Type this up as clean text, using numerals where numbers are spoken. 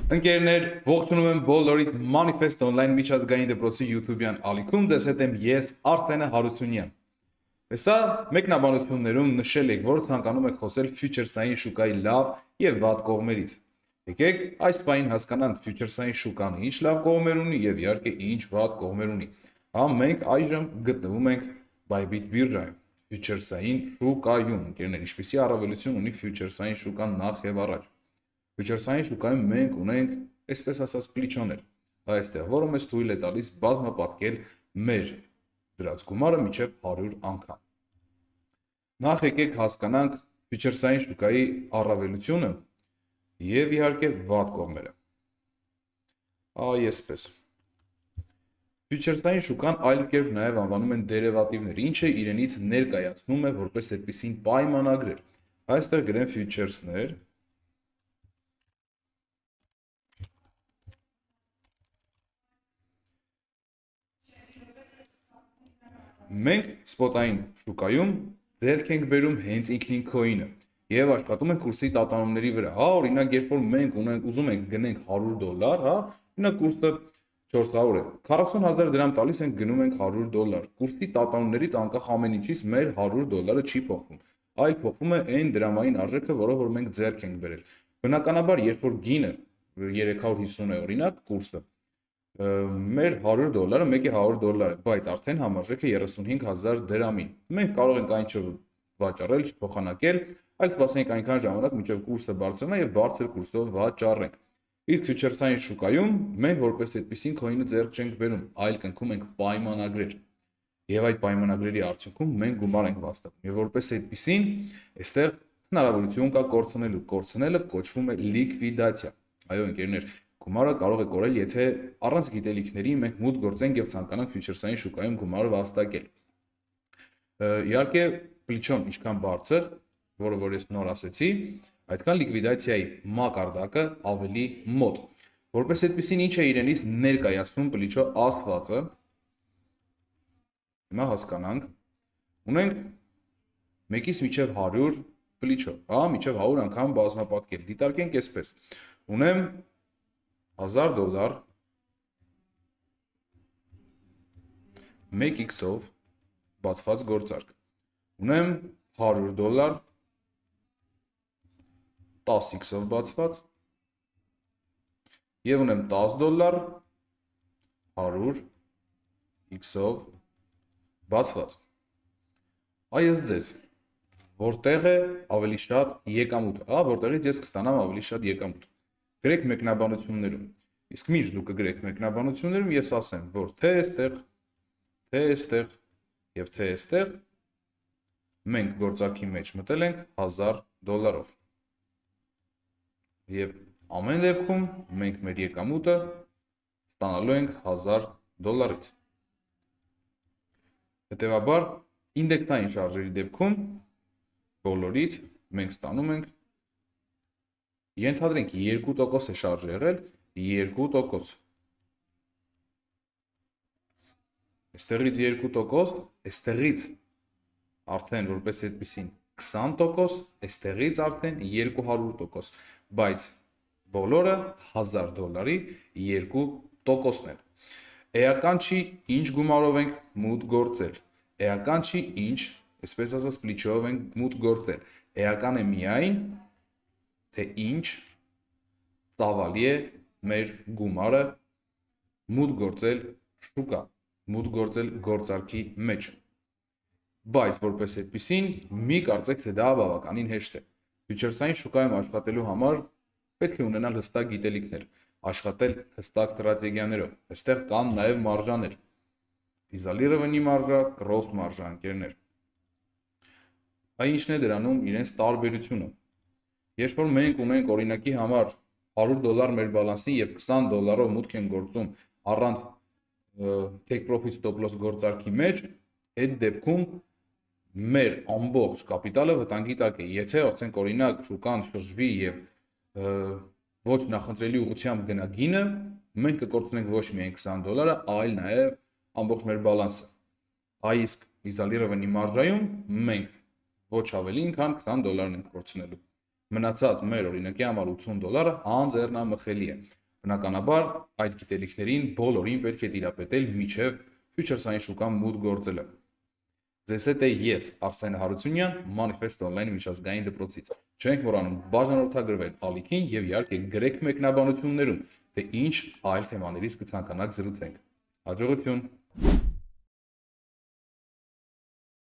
Ընկերներ, ողջունում եմ բոլորիդ Manifest Online միջազգային դպրոցի YouTube-յան ալիքում, ձեզ հետ եմ ես Արտենը Հարությունյան։ Հեսա մեկնաբանություններում նշել եք, որ ցանկանում եք խոսել future-սային շուկայի լավ եւ վատ կողմերից։ Եկեք այս բանին հասկանանք future-սային շուկան ինչ լավ կողմեր ունի եւ իհարկե ինչ վատ կողմեր ունի։ Մենք այժմ գտնվում ենք Bybit բիրժայում, future-սային շուկայում։ Ընկերներ, ինչպիսի առավելություն ունի future-սային շուկան նախ եւ առաջ։ Future-սային շուկայում մենք ունենք, այսպես ասած, պլիչոներ, այստեղ, որը մեզ թույլ է տալիս բազմապատկել մեր դրած գումարը մինչև 100 անգամ։ Նախ եկեք հասկանանք future-սային շուկայի առավելությունը եւ իհարկե վատ կողմերը։ Այսպես։ Future-սային շուկան այլ կերպ նաեւ անվանում են դերիվատիվներ, ինչը իրենից ներկայացնում է որպես այդպիսին պայմանագրեր։ Այստեղ գրեն futures-ներ Մենք սպոտային շուկայում ձեռք ենք բերում հենց ինքնին քոինը եւ աշխատում ենք կուրսի տատանումների վրա։ Օրինակ, երբ որ մենք ուզում ենք գնենք $100, օրինակ կուրսը 400 է, 40,000 դրամ տալիս ենք, գնում ենք $100։ Կուրսի տատանումներից անկախ ամեն ինչից մեր $100 չի փոխվում, այլ փոխվում է այն դրամային արժեքը, որը որ մենք ձեռք ենք բերել։ Բնականաբար, երբ որ գինը 350 է, օրինակ, կուրսը մեր $100-ը մեկի $100 է, բայց արդեն համարժեքը 35,000 դրամին։ Մենք կարող ենք այն չվաճառել, չփոխանակել, այլ սպասենք այնքան ժամանակ, մինչև կուրսը բարձրանա եւ բարձր կուրսով վաճառենք։ Իսկ future-սային շուկայում մենք որպես այդպեսին coin-ը ձեռք չենք բերում, այլ կնքում ենք պայմանագրեր։ Եվ այդ պայմանագրերի արդյունքում մենք գումար ենք վաստակում։ Եվ որպես այդպեսին, այստեղ հնարավորություն կա կորցնելու։ Կորցնելը կոչվում է լիկվիդացիա։ Այո, ընկերներ, գումարը կարող է կորել, եթե առանց գիտելիքների մենք մուտք գործենք եւ ցանկանանք future-սային շուկայում գումարը վաստակել։ Իհարկե, պլիչոն ինչքան բարձր, որը որ ես նոր ասեցի, այդքան լիկվիդացիայի մակարդակը ավելի մոտ։ Որպես այդպեսին ինչ է իրենից ներկայացնում պլիչո աստվածը։ Հիմա հասկանանք։ Ունենք 1-ից մինչև 100 պլիչո, մինչև 100 անգամ բազմապատկել։ Դիտարկենք այսպես։ Ունեմ $1000 1x-ով բացված գործարք։ Ունեմ $100 10x-ով բացված եւ ունեմ $10 100x-ով բացված։ Այս ձեզ որտեղ է ավելի շատ եկամուտը, որտեղից ես կստանամ ավելի շատ եկամուտ։ Գրեք մեկնաբանություններում։ Իսկ միշտ դուք կգրեք մեկնաբանություններում, ես ասեմ, որ թե այստեղ եւ թե այստեղ մենք գործարքի մեջ մտել ենք $1000-ով։ Եվ ամեն դեպքում մենք մեր եկամուտը ստանալու ենք $1000-ից։ Հետևաբար, ինդեքսային շարժերի դեպքում բոլորից մենք ստանում ենք, ենթադրենք 2% է շարժ եղել, 2%։ Այստեղից 2%, այստեղից արդեն որպես այդպեսին 20%, այստեղից արդեն 200%, բայց բոլորը $1000-ի 2%-ն են։ Էական չի ինչ գումարով ենք մուտք գործել, էական չի ինչ, այսպես ասած պլիչով ենք մուտք գործել, էական է միայն, թե ինչ ծավալի է մեր գումարը մուտք գործել շուկա, մուտք գործել գործարքի մեջ։ Բայց որպես այդպեսին մի կարծեք, թե դա բավականին հեշտ է։ Future-սային շուկայում աշխատելու համար պետք է ունենալ հստակ գիտելիքներ, աշխատել հստակ ստրատեգիաներով։ Այստեղ կան նաև մարժաներ։ Իզալիրովանի մարժա, կրոս մարժա, ընկերներ։ Այն ինչն է դրանում իրենց տարբերությունը։ Երբ որ մենք ունենք օրինակի համար $100 մեր բալանսին եւ $20-ով մուտք են գործում առանց take profit stop loss գործարքի մեջ, այդ դեպքում մեր ամբողջ կապիտալը վտանգի տակ է։ Եթե ասենք օրինակ շուկան շրջվի եւ ոչ նախընտրելի ուղղությամբ գնա գինը, մենք կկորցնենք ոչ միայն $20, այլ նաեւ ամբողջ մեր բալանսը։ Իսկ իզալիրովանի մարժայում մենք ոչ ավելին, քան $20 ենք կորցնելու։ Մնացած մեր օրինակի համար $80 անձեռնամխելի է։ Բնականաբար այդ գիտելիքներին բոլորին պետք է տիրապետել միջև ֆյուչերսային շուկան մուտք գործելը։ Ձեզ հետ է ես, Արսեն Հարությունյան, Manifest Online միջազգային դպրոցից։ Չենք մոռանում բաժանորդագրվել ալիքին եւ իհարկե գրեք մեկնաբանություններում, թե ինչ այլ թեմաներից կցանկանաք զրուցենք։ Հաջողություն։